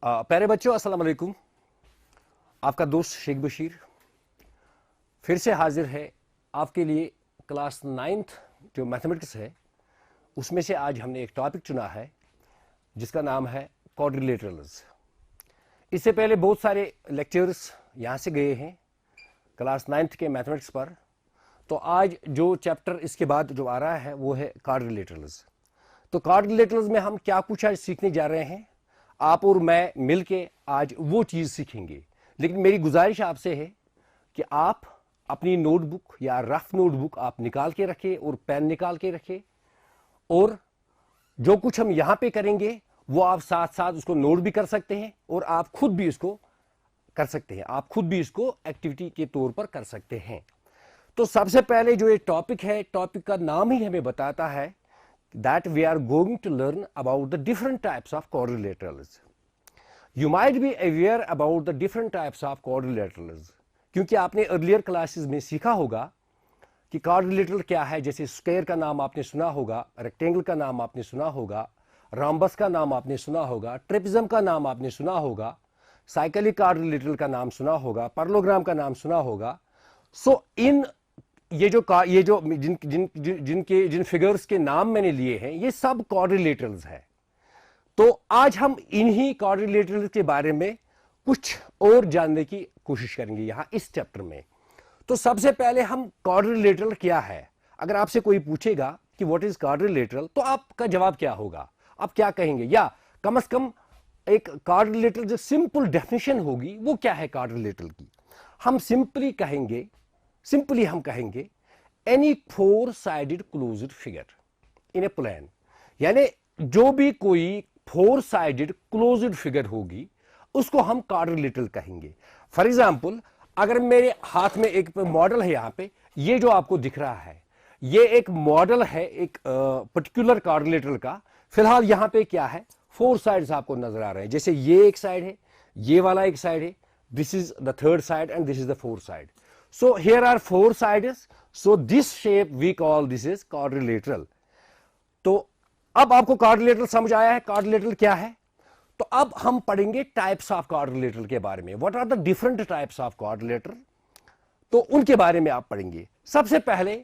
प्यारे बच्चों, अस्सलाम वालेकुम। आपका दोस्त शेख बशीर फिर से हाजिर है आपके लिए। क्लास 9th जो मैथमेटिक्स है उसमें से आज हमने एक टॉपिक चुना है जिसका नाम है क्वाड्रिलेटरल्स। इससे पहले बहुत सारे लेक्चर्स यहाँ से गए हैं क्लास 9th के मैथमेटिक्स पर। तो आज जो चैप्टर इसके बाद जो आ रहा है वो है क्वाड्रिलेटरल्स। तो क्वाड्रिलेटरल्स में हम क्या कुछ आज सीखने जा रहे हैं, आप और मैं मिलके आज वो चीज़ सीखेंगे। लेकिन मेरी गुजारिश आपसे है कि आप अपनी नोटबुक या रफ नोटबुक आप निकाल के रखें और पेन निकाल के रखें, और जो कुछ हम यहाँ पे करेंगे वो आप साथ साथ उसको नोट भी कर सकते हैं और आप खुद भी इसको कर सकते हैं, आप खुद भी इसको एक्टिविटी के तौर पर कर सकते हैं। तो सबसे पहले जो ये टॉपिक है, टॉपिक का नाम ही हमें बताता है that we are going to learn about the different types of quadrilaterals. You might be aware about the different types of quadrilaterals, क्योंकि आपने अर्लियर क्लासेस में सीखा होगा कि क्वाड्रिलेटरल क्या है। जैसे स्क्वायर का नाम आपने सुना होगा, रेक्टेंगल का नाम आपने सुना होगा, रॉम्बस का नाम आपने सुना होगा, ट्रेपेजम का नाम आपने सुना होगा, साइक्लिक क्वाड्रिलेटरल का नाम सुना होगा, पैरेललोग्राम का नाम सुना होगा। सो इन ये जो जिन फिगर्स के नाम मैंने लिए हैं ये सब क्वाड्रिलेटरल्स है। तो आज हम इन्हीं क्वाड्रिलेटरल्स के बारे में कुछ और जानने की कोशिश करेंगे यहां इस चैप्टर में। तो सबसे पहले हम क्वाड्रिलेटरल क्या है, अगर आपसे कोई पूछेगा कि व्हाट इज क्वाड्रिलेटरल तो आपका जवाब क्या होगा, आप क्या कहेंगे, या कम से कम एक क्वाड्रिलेटरल जो सिंपल डेफिनेशन होगी वो क्या है क्वाड्रिलेटरल की। हम सिंपली हम कहेंगे any four sided closed figure in A plan, यानी जो भी कोई फोर साइडेड क्लोज्ड फिगर होगी उसको हम क्वाड्रिलेटरल कहेंगे। फॉर एग्जांपल, अगर मेरे हाथ में एक मॉडल है, यहां पे ये जो आपको दिख रहा है ये एक मॉडल है एक पर्टिकुलर क्वाड्रिलेटरल का। फिलहाल यहां पे क्या है, फोर साइड्स आपको नजर आ रहे हैं। जैसे ये एक साइड है, ये वाला एक साइड है, this is the third side and this is the fourth side. So here are four sides. So this shape we call this is quadrilateral. तो अब आपको quadrilateral समझ आया है quadrilateral क्या है। तो अब हम पढ़ेंगे types of quadrilateral के बारे में। What are the different types of quadrilateral? तो उनके बारे में आप पढ़ेंगे। सबसे पहले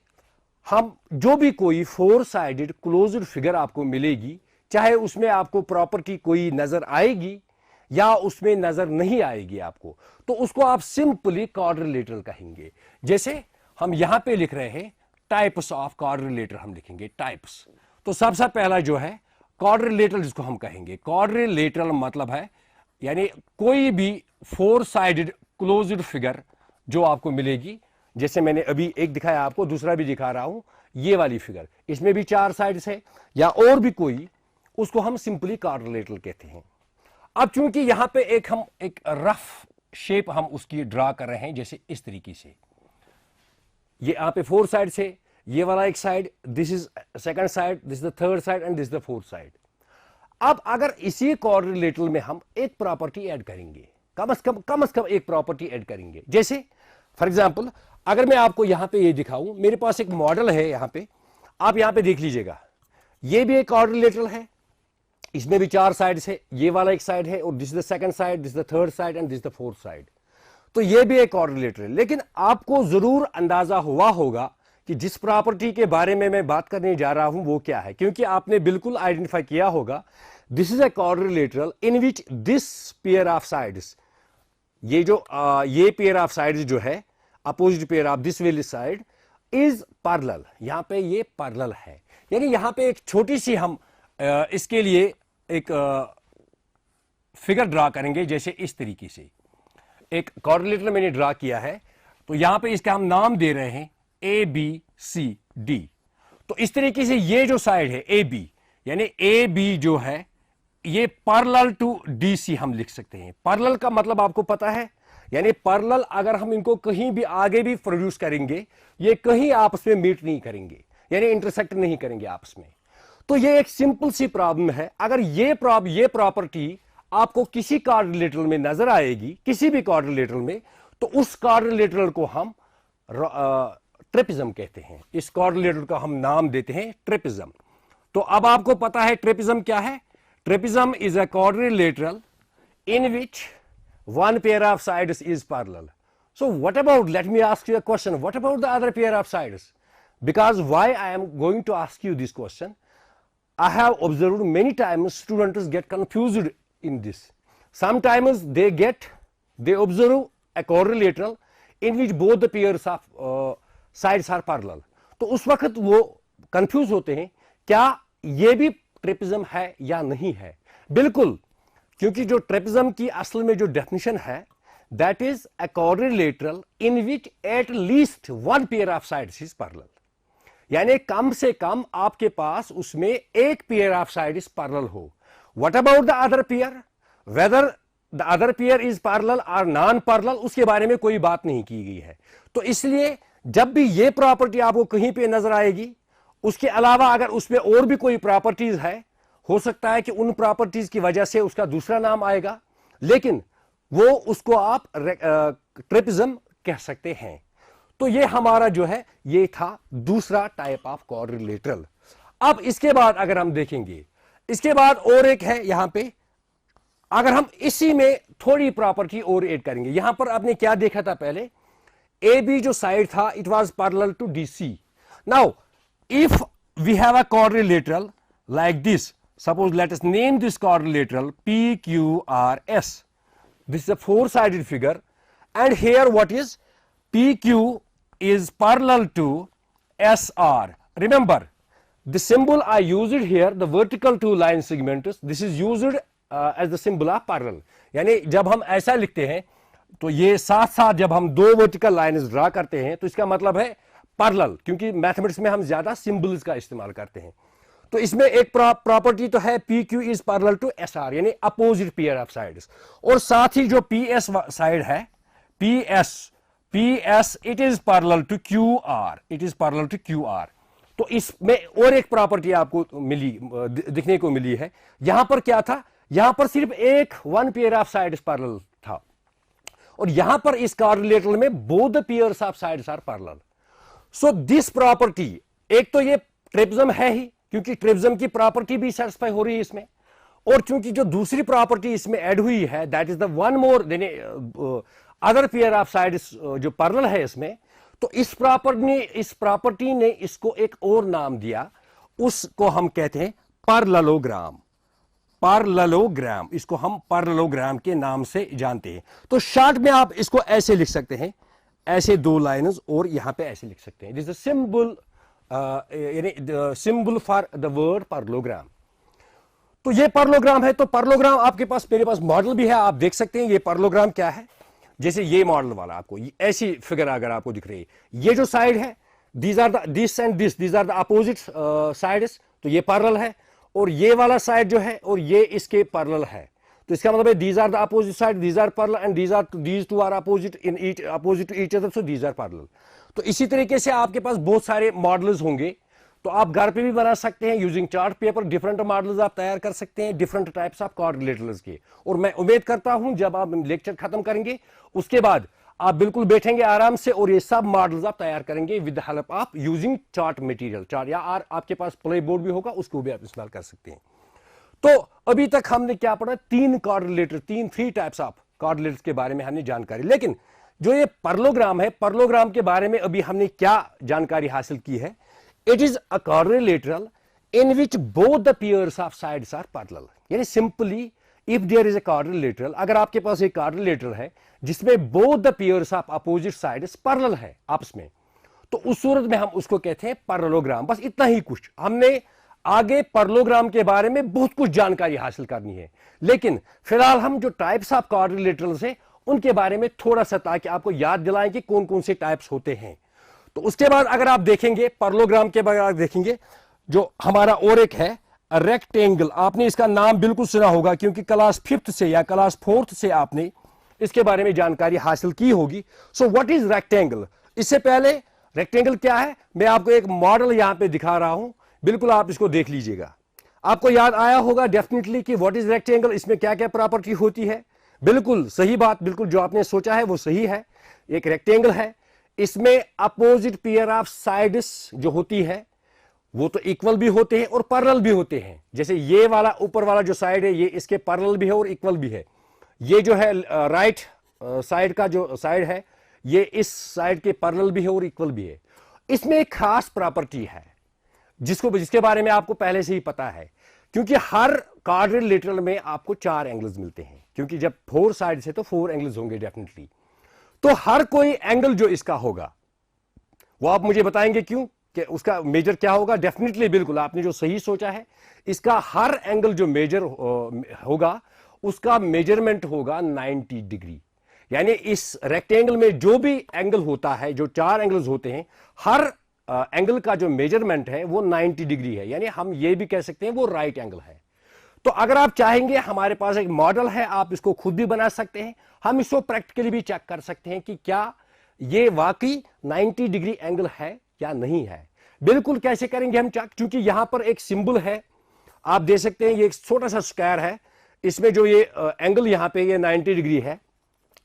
हम जो भी कोई फोर साइडेड क्लोज्ड फिगर आपको मिलेगी, चाहे उसमें आपको प्रॉपर्टी कोई नजर आएगी या उसमें नजर नहीं आएगी आपको, तो उसको आप सिंपली क्वाड्रिलेटरल कहेंगे। जैसे हम यहां पे लिख रहे हैं टाइप्स ऑफ क्वाड्रिलेटरल, हम लिखेंगे टाइप्स। तो सबसे पहला जो है क्वाड्रिलेटरल, जिसको हम कहेंगे क्वाड्रिलेटरल मतलब है यानी कोई भी फोर साइडेड क्लोज्ड फिगर जो आपको मिलेगी। जैसे मैंने अभी एक दिखाया आपको, दूसरा भी दिखा रहा हूं, ये वाली फिगर, इसमें भी चार साइड्स है या और भी कोई, उसको हम सिंपली क्वाड्रिलेटरल कहते हैं। अब चूंकि यहां पे हम एक रफ शेप हम उसकी ड्रा कर रहे हैं, जैसे इस तरीके से, ये यहां पे फोर साइड से, ये वाला एक side, this is second side, this is the third side and this is the fourth side. अब अगर इसी क्वाड्रिलेटरल में हम एक प्रॉपर्टी ऐड करेंगे, कम से कम एक प्रॉपर्टी ऐड करेंगे। जैसे फॉर एग्जांपल, अगर मैं आपको यहां पे ये दिखाऊं, मेरे पास एक मॉडल है यहां पे, आप यहां पे देख लीजिएगा, ये भी एक क्वाड्रिलेटरल है, इसमें भी चार साइड्स है, ये वाला एक साइड है और this is the second side, this is the third side and this is the fourth side. तो ये भी एक क्वाड्रिलेटरल है। लेकिन आपको जरूर अंदाजा हुआ होगा कि जिस प्रॉपर्टी के बारे में मैं बात करने जा रहा हूं वो क्या है, क्योंकि आपने बिल्कुल आइडेंटिफाई किया होगा, this is a quadrilateral in which this pair of sides, ये जो ये पेयर ऑफ साइड्स जो है, अपोजिट पेयर ऑफ दिस वाली साइड इज पैरेलल। यहां पे ये पैरेलल है, यानी यहां पे एक छोटी सी हम इसके लिए एक फिगर ड्रा करेंगे। जैसे इस तरीके से एक क्वाड्रिलेटरल मैंने ड्रा किया है, तो यहां पे इसका हम नाम दे रहे हैं ए बी सी डी। तो इस तरीके से ये जो साइड है ए बी, यानी ए बी जो है ये पैरेलल टू डी सी हम लिख सकते हैं। पैरेलल का मतलब आपको पता है, यानी पैरेलल अगर हम इनको कहीं भी आगे भी प्रोड्यूस करेंगे, ये कहीं आपस में मीट नहीं करेंगे, यानी इंटरसेक्ट नहीं करेंगे आपस में। तो ये एक सिंपल सी प्रॉब्लम है। अगर ये प्रॉपर्टी आपको किसी क्वाड्रिलेटरल में नजर आएगी, किसी भी क्वाड्रिलेटरल में, तो उस क्वाड्रिलेटरल को हम ट्रेपेजम कहते हैं। इस क्वाड्रिलेटरल का हम नाम देते हैं ट्रेपेजम। तो अब आपको पता है ट्रेपेजम क्या है। Trapezium is a quadrilateral in which one pair of sides is parallel. So what about, let me ask you a question, what about the other pair of sides? Because why I am going to ask you this question, I have observed many times students get confused in this. Sometimes they observe a quadrilateral in which both the pairs of sides are parallel. तो उस वक्त वो confuse होते हैं क्या ये भी trapezium है या नहीं है. बिल्कुल, क्योंकि जो ट्रेपिज्म की असल में जो डेफिनेशन है that is a quadrilateral in which at least one pair of sides is parallel. यानी कम से कम आपके पास उसमें एक पेयर ऑफ साइड्स पैरेलल हो. What about the other pair, whether the other pair is parallel और नॉन पैरेलल, उसके बारे में कोई बात नहीं की गई है. तो इसलिए जब भी ये प्रॉपर्टी आपको कहीं पे नजर आएगी, उसके अलावा अगर उसमें और भी कोई प्रॉपर्टीज है, हो सकता है कि उन प्रॉपर्टीज की वजह से उसका दूसरा नाम आएगा, लेकिन वो उसको आप ट्रेपिज्म कह सकते हैं. तो ये हमारा जो है ये था दूसरा टाइप ऑफ क्वाड्रिलेटरल. अब इसके बाद अगर हम देखेंगे, इसके बाद और एक है यहां पे, अगर हम इसी में थोड़ी प्रॉपर्टी और ऐड करेंगे. यहां पर आपने क्या देखा था पहले, ए बी जो साइड था it was parallel to D C. Now if we have a quadrilateral like this, suppose let us name this quadrilateral PQRS. This is a four-sided figure, and here what is PQ is parallel to SR. Remember the symbol I used here, the vertical two line segments, this is used as the symbol of parallel. यानी जब हम ऐसा लिखते हैं तो ये साथ साथ जब हम दो वर्टिकल लाइन्स ड्रा करते हैं तो इसका मतलब है पैरेलल, क्योंकि मैथमेटिक्स में हम ज्यादा सिंबल्स का इस्तेमाल करते हैं. तो इसमें एक प्रॉपर्टी तो है PQ is parallel to SR, यानी अपोजिट पेयर ऑफ साइड्स. और साथ ही जो PS साइड है, PS it is parallel to QR, it is parallel to QR. तो इसमें और एक प्रॉपर्टी आपको मिली, दिखने को मिली है. यहां पर क्या था, यहां पर सिर्फ एक one pair of sides parallel था, और यहां पर इस क्वाड्रिलेटरल में both the pairs of sides are parallel. So this property, एक तो ये ट्रेपिज्म है ही, क्योंकि ट्रेपिज्म की प्रॉपर्टी भी सेटिस्फाई हो रही है इसमें, और चूंकि जो दूसरी प्रॉपर्टी इसमें ऐड हुई है that is the one more other pair of sides जो पैरेलल है इसमें, तो इस प्रॉपर्टी ने इसको एक और नाम दिया, उसको हम कहते हैं पैरेललोग्राम. पैरेललोग्राम, इसको हम पैरेललोग्राम के नाम से जानते हैं. तो शॉर्ट में आप इसको ऐसे लिख सकते हैं, ऐसे दो लाइन्स, और यहां पे ऐसे लिख सकते हैं. This is symbol, symbol for the word parallelogram. तो ये पैरेललोग्राम है. तो पैरेललोग्राम आपके पास, मेरे पास मॉडल भी है, आप देख सकते हैं ये पैरेललोग्राम क्या है. जैसे ये मॉडल वाला आपको ऐसी फिगर अगर आपको दिख रही है, ये जो साइड है this and this are the opposite sides, तो ये पैरेलल है. और ये वाला साइड जो है और ये इसके पैरेलल है, तो इसका मतलब है these are the opposite side, these are parallel, and these two are opposite in each, opposite to each other, so these are parallel. तो इसी तरीके से आपके पास बहुत सारे मॉडल्स होंगे, तो आप घर पे भी बना सकते हैं using chart paper. Different models आप तैयार कर सकते हैं डिफरेंट टाइप्स ऑफ क्वाड्रिलेटरल्स के. और मैं उम्मीद करता हूं जब आप लेक्चर खत्म करेंगे उसके बाद आप बिल्कुल बैठेंगे आराम से और ये सब मॉडल्स आप तैयार करेंगे with the help of using chart material. Chart या आपके पास प्ले बोर्ड भी होगा, उसको भी आप इस्तेमाल कर सकते हैं. तो अभी तक हमने क्या पढ़ा, तीन quadrilateral, three types of quadrilaterals के बारे में हमने जानकारी. लेकिन जो ये पैरेललोग्राम है, पैरेललोग्राम के बारे में अभी हमने क्या जानकारी हासिल की है. It is a quadrilateral in which both the pairs of sides are parallel. यानी simply if there is a quadrilateral, अगर आपके पास एक क्वाड्रिलेटरल है जिसमें both the pairs of opposite sides parallel है आपस में, तो उस सूरत में हम उसको कहते हैं पैरेललोग्राम. बस इतना ही कुछ. हमने आगे पैरेललोग्राम के बारे में बहुत कुछ जानकारी हासिल करनी है, लेकिन फिलहाल हम जो टाइप्स ऑफ क्वाड्रिलेटरल्स है उनके बारे में थोड़ा सा, ताकि आपको याद दिलाएं कि कौन कौन से टाइप्स होते हैं. तो उसके बाद अगर आप देखेंगे पैरेललोग्राम के बाद आप देखेंगे जो हमारा और एक है रेक्टेंगल. आपने इसका नाम बिल्कुल सुना होगा, क्योंकि क्लास 5th से या क्लास 4th से आपने इसके बारे में जानकारी हासिल की होगी. So what is rectangle. इससे पहले रेक्टेंगल क्या है, मैं आपको एक मॉडल यहां पे दिखा रहा हूं, बिल्कुल आप इसको देख लीजिएगा. आपको याद आया होगा डेफिनेटली कि व्हाट इज रेक्टेंगल, इसमें क्या क्या प्रॉपर्टी होती है. बिल्कुल सही बात, बिल्कुल जो आपने सोचा है वो सही है. एक रेक्टेंगल है, इसमें अपोजिट पेयर ऑफ साइड्स जो होती है वो तो इक्वल भी होते हैं और पैरेलल भी होते हैं. जैसे ये वाला ऊपर वाला जो साइड है ये इसके पैरेलल भी है और इक्वल भी है. ये जो है राइट साइड का जो साइड है ये इस साइड के पैरेलल भी है और इक्वल भी है। इसमें एक खास प्रॉपर्टी है जिसके बारे में आपको पहले से ही पता है, क्योंकि हर क्वाड्रिलेटरल में आपको 4 एंगल्स मिलते हैं, क्योंकि जब 4 साइड से तो 4 एंगल्स होंगे डेफिनेटली। तो हर कोई एंगल जो इसका होगा वो आप मुझे बताएंगे क्यों कि उसका मेजर क्या होगा। डेफिनेटली बिल्कुल आपने जो सही सोचा है, इसका हर एंगल जो मेजर होगा उसका मेजरमेंट होगा 90 डिग्री। यानी इस रेक्टेंगल में जो भी एंगल होता है, जो 4 एंगल्स होते हैं, हर एंगल का जो मेजरमेंट है वो 90 डिग्री है। यानी हम ये भी कह सकते हैं वो राइट एंगल है। तो अगर आप चाहेंगे, हमारे पास एक मॉडल है, आप इसको खुद भी बना सकते हैं, हम इसको प्रैक्टिकली भी चेक कर सकते हैं कि क्या ये वाकई 90 डिग्री एंगल है या नहीं है। बिल्कुल कैसे करेंगे हम चेक, क्योंकि यहां पर एक सिंबल है, आप दे सकते हैं, ये एक छोटा सा स्क्वायर है, इसमें जो ये एंगल यहां पे ये 90 डिग्री है,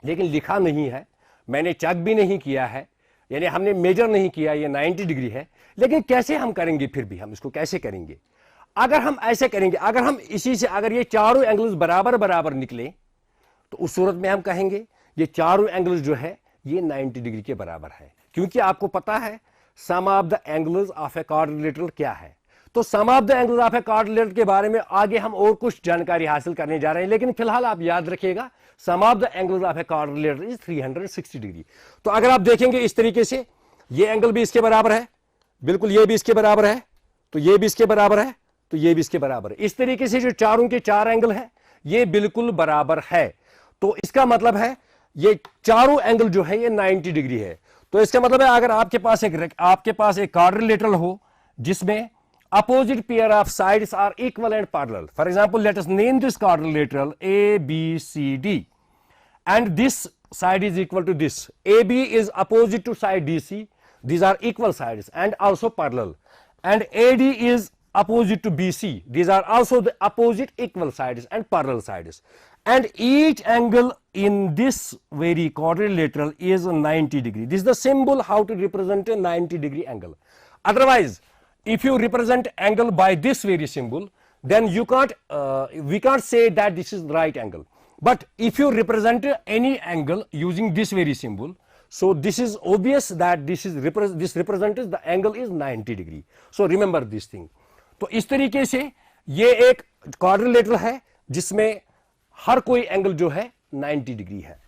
लेकिन लिखा नहीं है, मैंने चेक भी नहीं किया है, यानी हमने मेजर नहीं किया ये 90 डिग्री है। लेकिन कैसे हम करेंगे, फिर भी हम इसको कैसे करेंगे। अगर हम ऐसे करेंगे, अगर हम इसी से अगर ये चारों एंगल्स बराबर बराबर निकले तो उस सूरत में हम कहेंगे ये चारों एंगल्स जो है ये 90 डिग्री के बराबर है, क्योंकि आपको पता है sum of the angles of a quadrilateral क्या है। तो sum of the angles of a quadrilateral के बारे में आगे हम और कुछ जानकारी हासिल करने जा रहे हैं, लेकिन फिलहाल आप याद रखिएगा sum of the angles of a quadrilateral is 360 degree. तो अगर आप देखेंगे इस तरीके से, ये एंगल भी इसके बराबर है, बिल्कुल ये भी इसके बराबर है, तो ये भी इसके बराबर है, तो ये भी इसके बराबर है। इस तरीके से जो चारों के 4 एंगल है ये बिल्कुल बराबर है। तो इसका मतलब है ये चारों एंगल जो है ये 90 डिग्री है। तो इसका मतलब है अगर आपके पास एक क्वाड्रिलेटरल हो जिसमें opposite pair of sides are equal and parallel. For example, let us name this quadrilateral ABCD, and this side is equal to this. AB is opposite to side DC. These are equal sides and also parallel. And AD is opposite to BC. These are also the opposite equal sides and parallel sides. And each angle in this very quadrilateral is 90 degree. This is the symbol how to represent a 90 degree angle. Otherwise, if you represent angle by this very symbol, then we can't say that this is right angle. But if you represent any angle using this very symbol, so this is obvious that this represents the angle is 90 degree. So remember this thing. तो इस तरीके से ये एक quadrilateral है जिसमें हर कोई angle जो है 90 डिग्री है।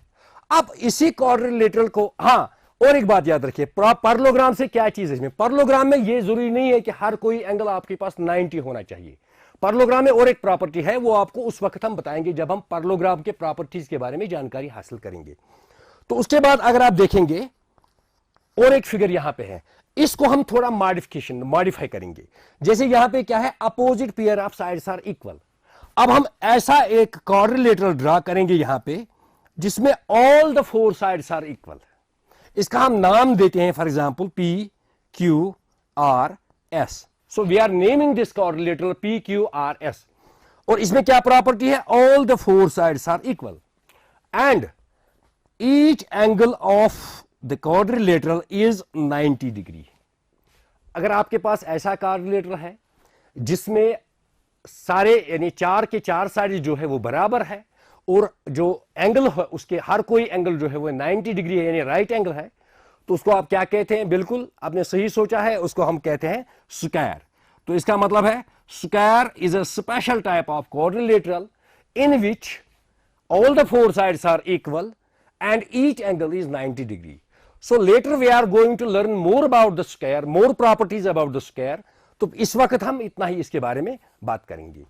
अब इसी क्वाड्रिलेटरल को, हाँ और एक बात याद रखिए, पैरेललोग्राम से क्या चीज है इसमें, पैरेललोग्राम में ये जरूरी नहीं है कि हर कोई एंगल आपके पास 90 होना चाहिए। पैरेललोग्राम में और एक प्रॉपर्टी है, वो आपको उस वक्त हम बताएंगे जब हम पैरेललोग्राम के प्रॉपर्टीज के बारे में जानकारी हासिल करेंगे। तो उसके बाद अगर आप देखेंगे और एक फिगर यहां पे है, इसको हम थोड़ा मॉडिफाई करेंगे। जैसे यहां पे क्या है, opposite pair of sides are equal. अब हम ऐसा एक क्वाड्रिलेटरल ड्रा करेंगे यहां पे जिसमें all the 4 sides are equal. इसका हम नाम देते हैं for example PQRS। So we are naming this quadrilateral PQRS। और इसमें क्या प्रॉपर्टी है, all the 4 sides are equal and each angle of the quadrilateral is 90 degree. अगर आपके पास ऐसा क्वाड्रिलेटरल है जिसमें सारे यानी 4 के 4 साइड जो है वो बराबर है और जो एंगल है उसके हर कोई एंगल जो है वो 90 डिग्री है यानी राइट एंगल है, तो उसको आप क्या कहते हैं, बिल्कुल आपने सही सोचा है, उसको हम कहते हैं स्क्वायर। तो इसका मतलब है square is a special type of quadrilateral in which all the 4 sides are equal and each angle is 90 degree. So later we are going to learn more about the square, more properties about the square. तो इस वक्त हम इतना ही इसके बारे में बात करेंगे।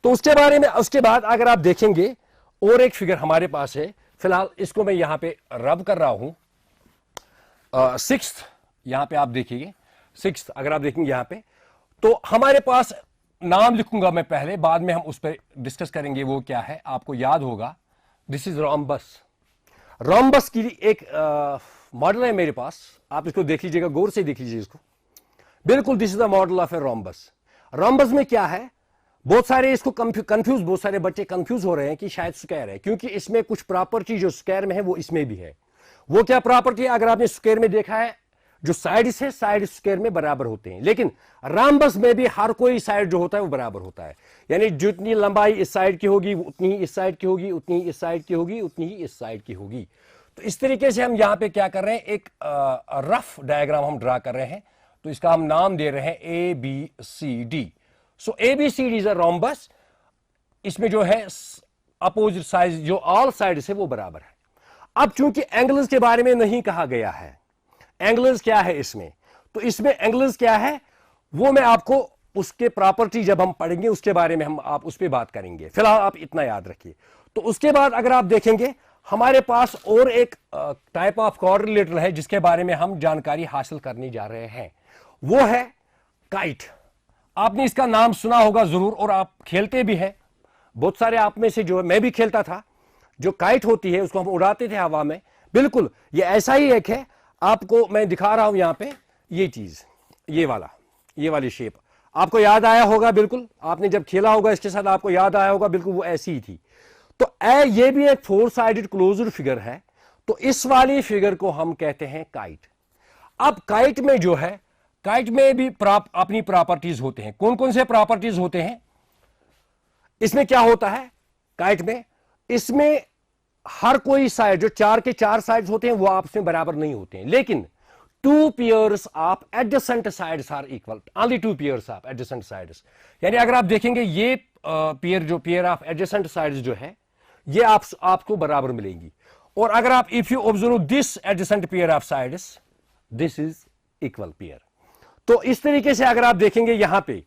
तो उसके बाद अगर आप देखेंगे और एक फिगर हमारे पास है, फिलहाल इसको मैं यहां पे रब कर रहा हूं, 6th यहां पे आप देखिए 6th अगर आप देखेंगे यहां पे, तो हमारे पास नाम लिखूंगा मैं पहले, बाद में हम उस पर डिस्कस करेंगे वो क्या है, आपको याद होगा। This is rhombus. रोम्बस की एक मॉडल है मेरे पास, आप इसको देख लीजिएगा, गौर से देख लीजिए इसको। बिल्कुल this is the model of a rhombus. Rhombus में क्या है, बहुत सारे इसको कंफ्यूज, बहुत सारे बच्चे कंफ्यूज हो रहे हैं कि शायद स्क्वायर है, क्योंकि इसमें कुछ प्रॉपर्टी जो स्क्वायर में है वो इसमें भी है। वो क्या प्रॉपर्टी है, अगर आपने स्क्वायर में देखा है जो साइड्स है साइड स्क्वायर में बराबर होते हैं, लेकिन राम्बस में भी हर कोई साइड जो होता है वो बराबर होता है। यानी जितनी लंबाई इस साइड की होगी उतनी ही इस साइड की होगी, उतनी ही इस साइड की होगी, उतनी ही इस साइड की होगी। तो इस तरीके से हम यहां पे क्या कर रहे हैं, एक रफ डायग्राम हम ड्रा कर रहे हैं। तो इसका हम नाम दे रहे हैं A B C D. So A B C D is a rhombus. इसमें जो है अपोजिट साइड जो ऑल साइड से वो बराबर है। अब चूंकि एंगल्स के बारे में नहीं कहा गया है, एंगल्स क्या है इसमें, तो इसमें एंगल्स क्या है वो मैं आपको उसके प्रॉपर्टी जब हम पढ़ेंगे उसके बारे में हम आप उस पर बात करेंगे। फिलहाल आप इतना याद रखिए। तो उसके बाद अगर आप देखेंगे हमारे पास और एक टाइप ऑफ कोऑर्डिनेटर है जिसके बारे में हम जानकारी हासिल करने जा रहे हैं, वो है काइट। आपने इसका नाम सुना होगा जरूर और आप खेलते भी हैं, बहुत सारे आप में से जो है, मैं भी खेलता था। जो काइट होती है उसको हम उड़ाते थे हवा में। बिल्कुल ये ऐसा ही एक है, आपको मैं दिखा रहा हूं यहां पे। ये चीज ये वाली शेप आपको याद आया होगा, बिल्कुल आपने जब खेला होगा इसके साथ आपको याद आया होगा, बिल्कुल वो ऐसी ही थी। तो ये भी एक 4 साइडेड क्लोज्ड फिगर है। तो इस वाली फिगर को हम कहते हैं काइट। अब काइट में जो है, काइट में भी अपनी प्रॉपर्टीज होते हैं। कौन कौन से प्रॉपर्टीज होते हैं इसमें? क्या होता है काइट में, इसमें हर कोई साइड जो 4 के 4 साइड्स होते हैं वो आपस में बराबर नहीं होते हैं, लेकिन 2 pairs of adjacent sides are equal. Only 2 pairs of adjacent sides. यानी अगर आप देखेंगे ये पेयर ऑफ एडजेसेंट साइड्स जो है ये आपको बराबर मिलेंगी। और अगर आप if you observe this adjacent pair of sides, this is equal pair. तो इस तरीके से अगर आप देखेंगे यहां पे,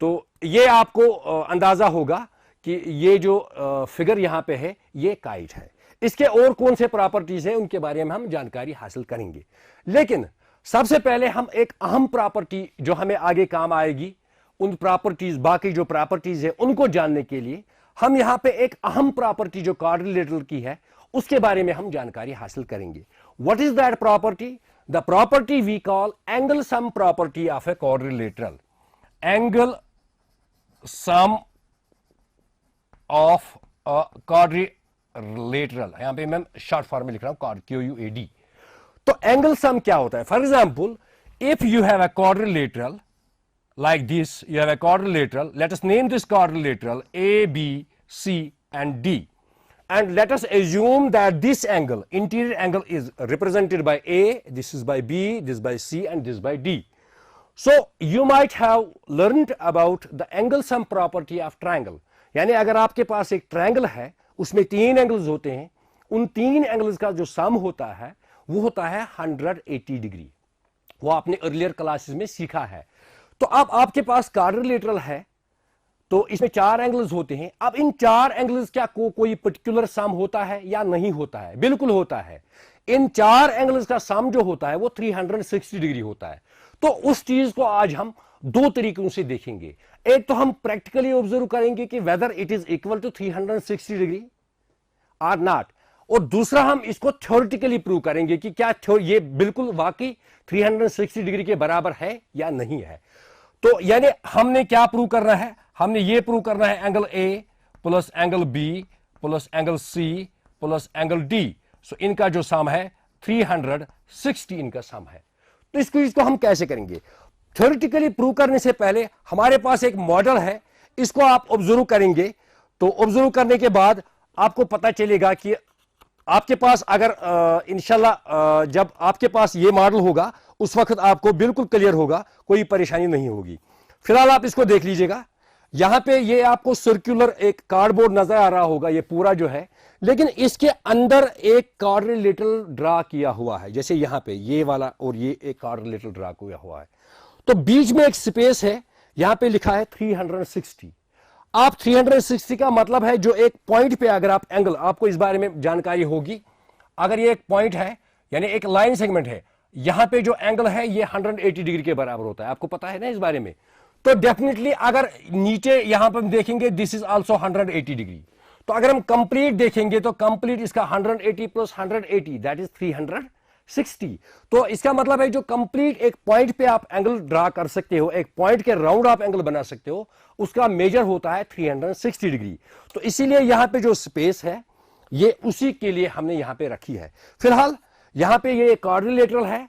तो ये आपको अंदाजा होगा कि ये जो फिगर यहां पे है ये काइट है। इसके और कौन से प्रॉपर्टीज हैं उनके बारे में हम जानकारी हासिल करेंगे, लेकिन सबसे पहले हम एक अहम प्रॉपर्टी जो हमें आगे काम आएगी, उन प्रॉपर्टीज, बाकी जो प्रॉपर्टीज है उनको जानने के लिए हम यहां पे एक अहम प्रॉपर्टी जो क्वाड्रिलेटरल की है उसके बारे में हम जानकारी हासिल करेंगे। What is that property? The property we call angle sum property of a quadrilateral. Angle sum of quadrilateral, यहां पे मैं शॉर्ट फॉर्म में लिख रहा हूं QUAD। तो एंगल सम क्या होता है? For example if you have a quadrilateral like this, you have a quadrilateral. Let us name this quadrilateral A, B, C and D, and let us assume that this angle, interior angle, is represented by A, this is by B, this by C and this by D. So you might have learned about the angle sum property of triangle. यानी अगर आपके पास एक triangle है उसमें 3 angles होते हैं, उन 3 एंगल्स का जो सम होता है वो होता है 180 डिग्री। वो आपने अर्लियर क्लासेस में सीखा है। तो अब आपके पास क्वाड्रिलेटरल है तो इसमें 4 एंगल्स होते हैं। अब इन 4 एंगल्स क्या कोई पर्टिकुलर सम होता है या नहीं होता है? बिल्कुल होता है। इन 4 एंगल्स का सम जो होता है वो 360 डिग्री होता है। तो उस चीज को आज हम 2 तरीकों से देखेंगे। एक तो हम प्रैक्टिकली ऑब्जर्व करेंगे कि whether it is equal to 360 degree or not, और दूसरा हम इसको थ्योरेटिकली प्रूव करेंगे कि क्या ये बिल्कुल वाकई 360 डिग्री के बराबर है या नहीं है। तो यानी हमने क्या प्रूव करना है? हमने ये प्रूव करना है angle A plus angle B plus angle C plus angle D, so इनका जो सम है 360 इनका सम है। तो इस चीज को हम कैसे करेंगे? थ्योरेटिकली प्रूव करने से पहले हमारे पास एक मॉडल है, इसको आप ऑब्जर्व करेंगे। तो ऑब्जर्व करने के बाद आपको पता चलेगा कि आपके पास अगर इंशाल्लाह जब आपके पास ये मॉडल होगा उस वक्त आपको बिल्कुल क्लियर होगा, कोई परेशानी नहीं होगी। फिलहाल आप इसको देख लीजिएगा। यहां पे ये आपको सर्कुलर एक कार्डबोर्ड नजर आ रहा होगा, ये पूरा जो है, लेकिन इसके अंदर एक क्वाड्रिलेटरल ड्रा किया हुआ है। जैसे यहां पे ये वाला और ये एक क्वाड्रिलेटरल ड्रा किया हुआ है, तो बीच में एक स्पेस है, यहां पे लिखा है 360। आप 360 का मतलब है जो एक पॉइंट पे अगर आप एंगल, आपको इस बारे में जानकारी होगी, अगर ये एक पॉइंट है यानी एक लाइन सेगमेंट है, यहां पे जो एंगल है ये 180 डिग्री के बराबर होता है। आपको पता है ना इस बारे में। तो डेफिनेटली अगर नीचे यहां पर हम देखेंगे दिस इज आल्सो 180 डिग्री। तो अगर हम कंप्लीट देखेंगे तो कंप्लीट इसका 180 प्लस 180 दैट इज 360। तो इसका मतलब है जो कंप्लीट एक पॉइंट पे आप एंगल ड्रा कर सकते हो, एक पॉइंट के राउंड आप एंगल बना सकते हो, उसका मेजर होता है 360 डिग्री। तो इसीलिए यहां पे जो स्पेस है ये उसी के लिए हमने यहां पे रखी है। फिलहाल यहां पे ये क्वाड्रिलेटरल है,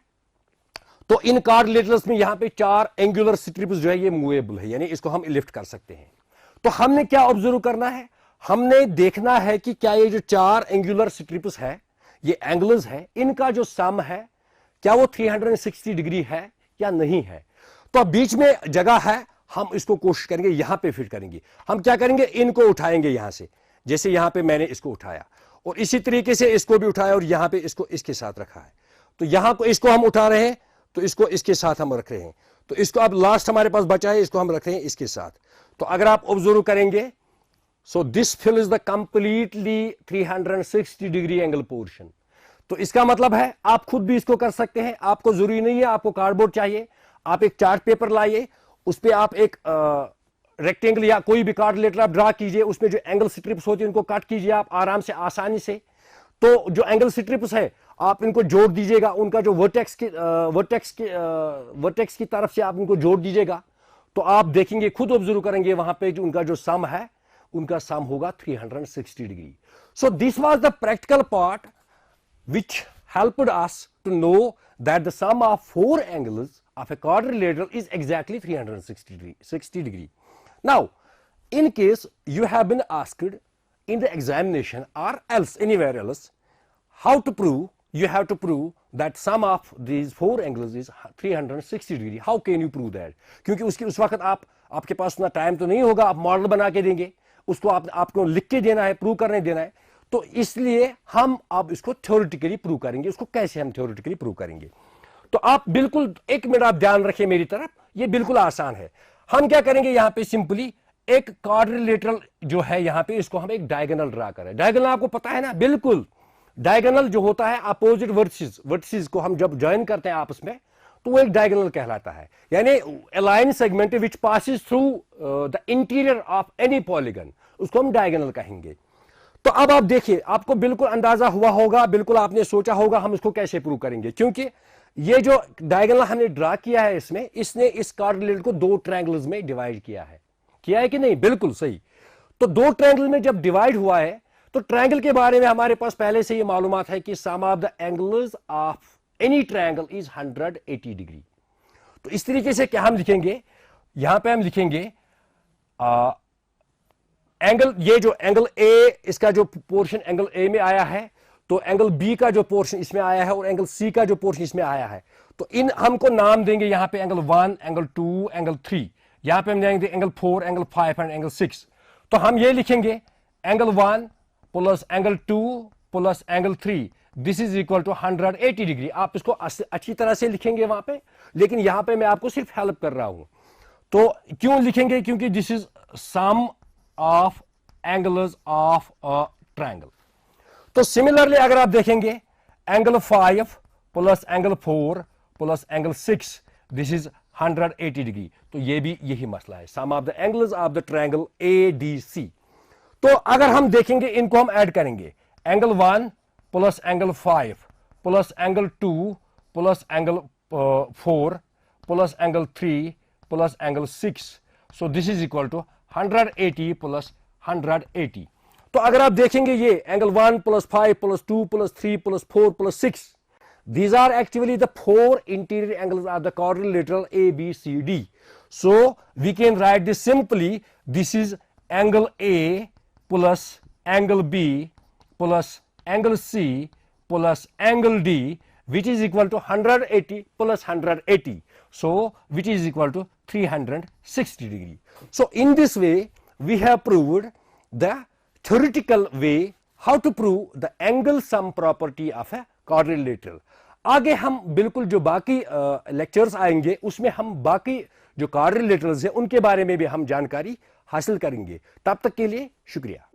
तो इन क्वाड्रिलेटरल्स में यहां पे 4 एंगुलर स्ट्रिप्स जो है ये मूवेबल है, यानी इसको हम लिफ्ट कर सकते हैं। तो हमने क्या ऑब्जर्व करना है, हमने देखना है कि क्या ये जो 4 एंगुलर स्ट्रिप्स है, ये एंगल्स है, इनका जो सम है क्या वो 360 डिग्री है या नहीं है। तो अब बीच में जगह है, हम इसको कोशिश करेंगे यहां पे फिट करेंगे। हम क्या करेंगे, इनको उठाएंगे यहां से, जैसे यहां पे मैंने इसको उठाया और इसी तरीके से इसको भी उठाया और यहां पे इसको इसके साथ रखा है। तो यहां को इसको हम उठा रहे हैं, तो इसको इसके साथ हम रख रहे हैं। तो इसको अब लास्ट हमारे पास बचा है, इसको हम रख रहे हैं इसके साथ। तो अगर आप ऑब्जर्व करेंगे, so this फिल्स the completely 360 degree angle portion. तो इसका मतलब है आप खुद भी इसको कर सकते हैं, आपको जरूरी नहीं है आपको कार्डबोर्ड चाहिए, आप एक चार्ट पेपर लाइए, उस पर आप एक रेक्टेंगल या कोई भी क्वाड्रिलेटर आप ड्रा कीजिए, उसमें जो एंगल स्ट्रिप्स होती है उनको कट कीजिए आप आराम से, आसानी से। तो जो एंगल स्ट्रिप्स है आप इनको जोड़ दीजिएगा, उनका जो वर्टेक्स की तरफ से आप इनको जोड़ दीजिएगा, तो आप देखेंगे, खुद ऑब्जर्व करेंगे वहां पे जो उनका जो सम है, उनका सम होगा 360 degree. So this was the practical part which helped us to know that the sum of 4 angles of a quadrilateral is exactly 360 degree. Now, in case you have been asked in the examination or else anywhere else how to prove, you have to prove that sum of these 4 angles is 360 degree. How can you prove that? क्योंकि उस वक्त आपके पास उतना time तो नहीं होगा, आप model बना के देंगे, उसको आपको लिख के देना है, प्रूव करने देना है। तो इसलिए हम अब इसको थ्योरेटिकली प्रूव करेंगे। इसको कैसे हम थ्योरेटिकली प्रूव करेंगे, तो आप बिल्कुल 1 मिनट आप ध्यान रखिए मेरी तरफ, ये बिल्कुल आसान है। हम क्या करेंगे, यहां पे सिंपली एक क्वाड्रिलेटरल जो है यहां पे, इसको हम एक डायगोनल ड्रा करें। डायगोनल आपको पता है ना, बिल्कुल डायगोनल जो होता है अपोजिट वर्टिसेस को हम जब ज्वाइन करते हैं आपस में, तो वो एक डायगोनल कहलाता है, यानी align segment which passes through the interior of any polygon, उसको हम डायगोनल कहेंगे। तो अब आप देखिए, आपको बिल्कुल अंदाजा हुआ होगा, बिल्कुल आपने सोचा होगा हम इसको कैसे प्रूव करेंगे, क्योंकि ये जो डायगोनल हमने ड्रा किया है इसमें, इसने इस क्वाड्रिलेटरल को 2 ट्रायंगल्स में डिवाइड किया है कि नहीं, बिल्कुल सही। तो 2 ट्रायंगल में जब डिवाइड हुआ है, तो ट्रायंगल के बारे में हमारे पास पहले से ये मालूमात है कि sum of the angles of any triangle is 180 degree. तो इस तरीके से क्या हम लिखेंगे, यहां पे हम लिखेंगे एंगल, ये जो एंगल ए, इसका जो पोर्शन एंगल ए में आया है, तो एंगल बी का जो पोर्शन इसमें आया है और एंगल सी का जो पोर्शन इसमें आया है, तो इन हमको नाम देंगे यहां पे एंगल 1, एंगल 2, एंगल 3, यहां पे हम देंगे एंगल 4, एंगल 5 एंड एंगल 6। तो हम ये लिखेंगे angle 1 plus angle 2 plus angle 3, this is equal to 180 degree. आप इसको अच्छी तरह से लिखेंगे वहां पे, लेकिन यहां पे मैं आपको सिर्फ हेल्प कर रहा हूं। तो क्यों लिखेंगे, क्योंकि this is sum of angles of a triangle। तो सिमिलरली अगर आप देखेंगे angle 5 plus angle 4 plus angle 6, this is 180 degree. तो ये भी यही मसला है, sum of the angles of the triangle ADC। तो अगर हम देखेंगे, इनको हम ऐड करेंगे, angle 1 plus angle 5 plus angle 2 plus angle 4 plus angle 3 plus angle 6, so this is equal to 180 plus 180। तो अगर आप देखेंगे ये angle 1 plus 5 plus 2 plus 3 plus 4 plus 6, these are actually the 4 interior angles of the quadrilateral ABCD. So we can write this simply, this is angle A plus angle B plus angle C plus angle D, which is equal to 180 plus 180, so which is equal to 360 degree. So in this way we have proved the theoretical way how to prove the angle sum property of a quadrilateral. आगे हम बिल्कुल जो बाकी lectures आएंगे उसमें हम बाकी जो क्वाड्रिलेटरल्स हैं उनके बारे में भी हम जानकारी हासिल करेंगे। तब तक के लिए शुक्रिया।